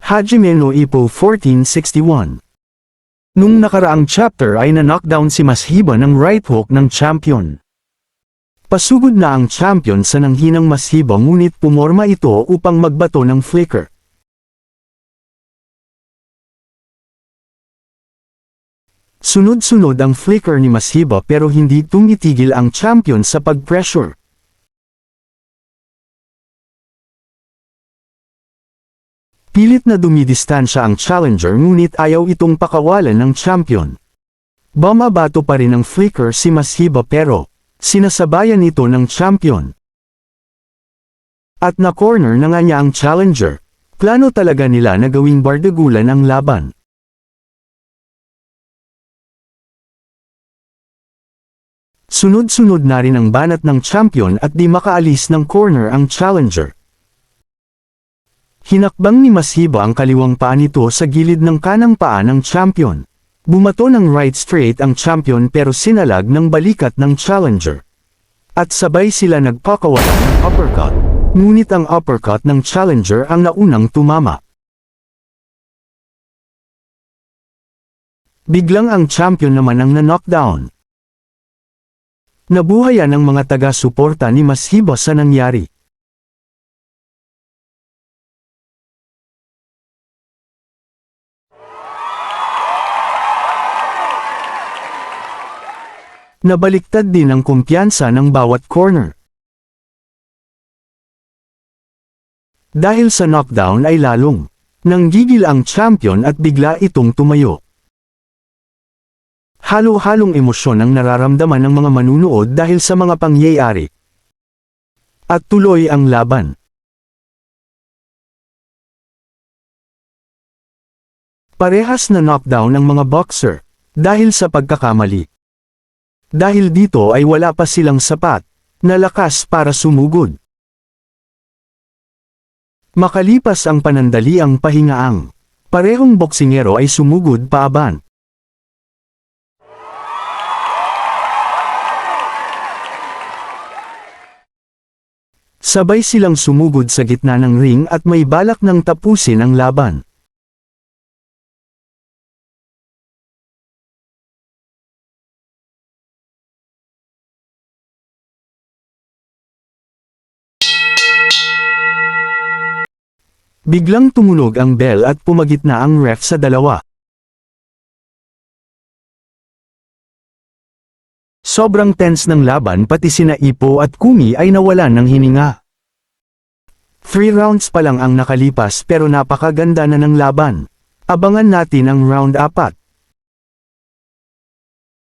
Hajime no Ippo 1461. Nung nakaraang chapter ay na-knockdown si Mashiba ng right hook ng champion. Pasugod na ang champion sa nanghinang Mashiba ngunit pumorma ito upang magbato ng flicker. Sunod-sunod ang flicker ni Mashiba pero hindi tumitigil ang champion sa pag-pressure. Pilit na dumidistansya ang challenger ngunit ayaw itong pakawalan ng champion. Bumabato pa rin ng flicker si Mashiba pero sinasabayan ito ng champion. At na-corner na nga niya ang challenger. Plano talaga nila na gawing bardagulan ang laban. Sunod-sunod na rin ang banat ng champion at di makaalis ng corner ang challenger. Hinakbang ni Mashiba ang kaliwang paa nito sa gilid ng kanang paa ng champion. Bumato ng right straight ang champion pero sinalag ng balikat ng challenger. At sabay sila nagpakawalan ng uppercut, ngunit ang uppercut ng challenger ang naunang tumama. Biglang ang champion naman ang na-knockdown. Nabuhayan ang mga taga-suporta ni Mashiba sa nangyari. Nabaliktad din ang kumpiyansa ng bawat corner. Dahil sa knockdown ay lalong nanggigil ang champion at bigla itong tumayo. Halo-halong emosyon ang nararamdaman ng mga manunood dahil sa mga pangyayari. At tuloy ang laban. Parehas na knockdown ang mga boxer dahil sa pagkakamali. Dahil dito ay wala pa silang sapat na lakas para sumugod. Makalipas ang panandaliang pahingaang, parehong boksingero ay sumugod paaban. Sabay silang sumugod sa gitna ng ring at may balak ng tapusin ang laban. Biglang tumunog ang bell at pumagitna ang ref sa dalawa. Sobrang tense ng laban pati sina Ippo at Kumi ay nawalan ng hininga. 3 rounds pa lang ang nakalipas pero napakaganda na ng laban. Abangan natin ang round 4.